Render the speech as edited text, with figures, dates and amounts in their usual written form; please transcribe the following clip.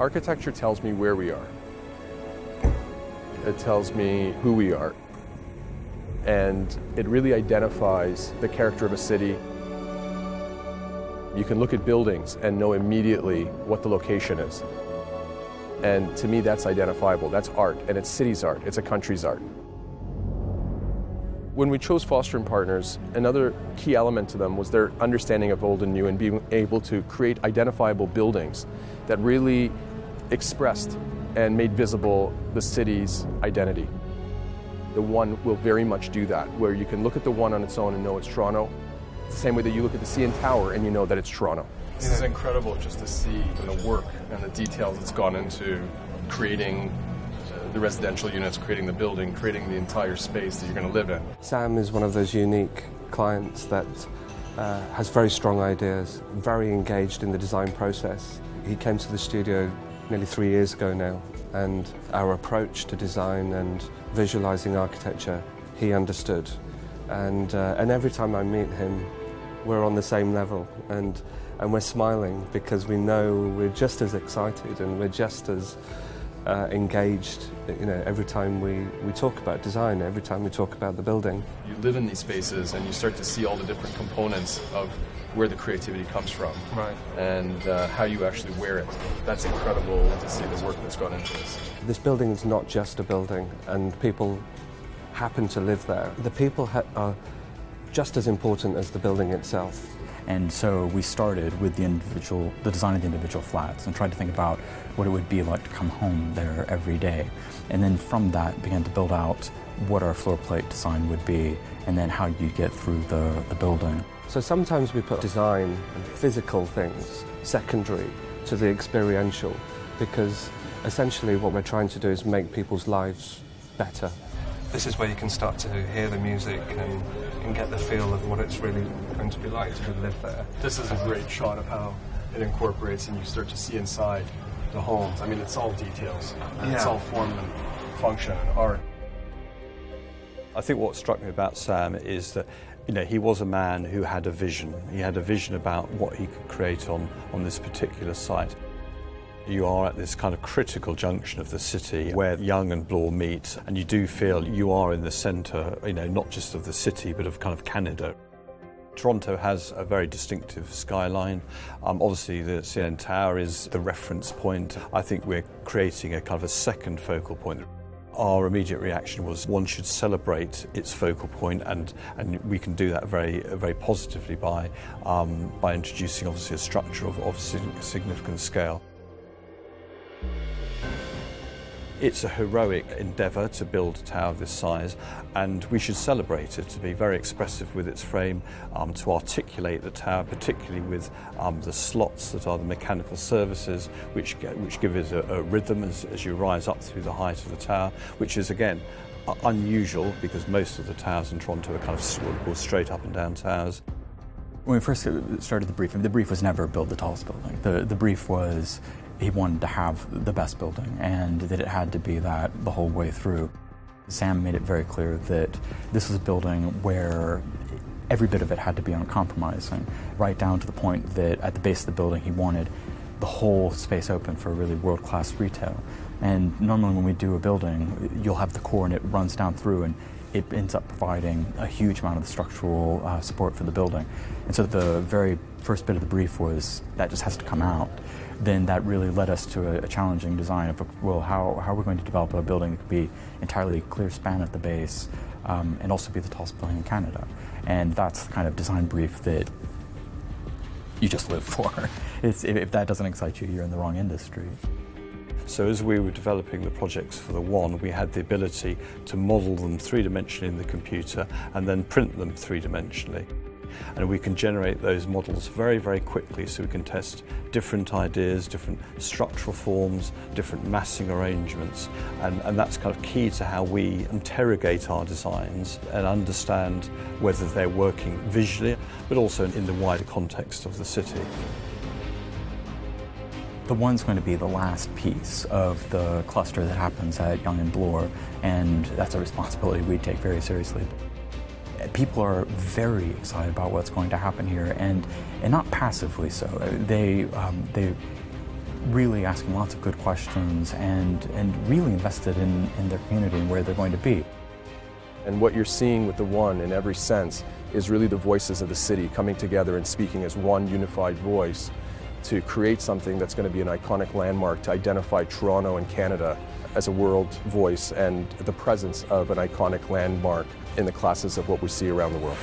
Architecture tells me where we are. It tells me who we are. And it really identifies the character of a city. You can look at buildings and know immediately what the location is. And to me, that's identifiable. That's art, and it's city's art. It's a country's art. When we chose Foster & Partners, another key element to them was their understanding of old and new and being able to create identifiable buildings that really expressed and made visible the city's identity. The One will very much do that, where you can look at the One on its own and know it's Toronto. It's the same way that you look at the CN Tower and you know that it's Toronto. This is incredible just to see the work and the details that's gone into creating the residential units, creating the building, creating the entire space that you're going to live in. Sam is one of those unique clients that has very strong ideas, very engaged in the design process. He came to the studio nearly 3 years ago now, and our approach to design and visualizing architecture, he understood. And every time I meet him, we're on the same level, and we're smiling because we know we're just as excited and we're just as engaged, every time we talk about design, every time we talk about the building. You live in these spaces and you start to see all the different components of where the creativity comes from, right, and how you actually wear it. That's incredible to see the work that's gone into this. This building is not just a building, and people happen to live there. The people are just as important as the building itself. And so we started with the design of the individual flats and tried to think about what it would be like to come home there every day. And then from that began to build out what our floor plate design would be and then how you get through the building. So sometimes we put design and physical things secondary to the experiential, because essentially what we're trying to do is make people's lives better. This is where you can start to hear the music and get the feel of what it's really going to be like to live there. This is a great shot of how it incorporates and you start to see inside the homes. I mean, it's all details. And It's all form and function and art. I think what struck me about Sam is that he was a man who had a vision. He had a vision about what he could create on this particular site. You are at this kind of critical junction of the city where Yonge and Bloor meet, and you do feel you are in the centre, not just of the city, but of kind of Canada. Toronto has a very distinctive skyline. Obviously, the CN Tower is the reference point. I think we're creating a kind of a second focal point. Our immediate reaction was one should celebrate its focal point, and we can do that very, very positively by introducing, obviously, a structure of significant scale. It's a heroic endeavour to build a tower of this size, and we should celebrate it, to be very expressive with its frame, to articulate the tower, particularly with the slots that are the mechanical services, which give it a rhythm as you rise up through the height of the tower, which is, again, unusual because most of the towers in Toronto are kind of what we call straight up and down towers. When we first started the brief was never build the tallest building. The brief was he wanted to have the best building and that it had to be that the whole way through. Sam made it very clear that this was a building where every bit of it had to be uncompromising, right down to the point that at the base of the building he wanted the whole space open for really world-class retail. And normally when we do a building, you'll have the core and it runs down through and it ends up providing a huge amount of the structural support for the building. And so the very first bit of the brief was that just has to come out. Then that really led us to a challenging design of, well, how are we going to develop a building that could be entirely clear span at the base and also be the tallest building in Canada. And that's the kind of design brief that you just live for. If that doesn't excite you, you're in the wrong industry. So as we were developing the projects for the One, we had the ability to model them three-dimensionally in the computer and then print them three-dimensionally. And we can generate those models very, very quickly, so we can test different ideas, different structural forms, different massing arrangements, and that's kind of key to how we interrogate our designs and understand whether they're working visually, but also in the wider context of the city. The One's going to be the last piece of the cluster that happens at Yonge and Bloor, and that's a responsibility we take very seriously. People are very excited about what's going to happen here, and not passively so. They really asking lots of good questions and really invested in their community and where they're going to be. And what you're seeing with the One in every sense is really the voices of the city coming together and speaking as one unified voice to create something that's going to be an iconic landmark to identify Toronto and Canada as a world voice and the presence of an iconic landmark in the classes of what we see around the world.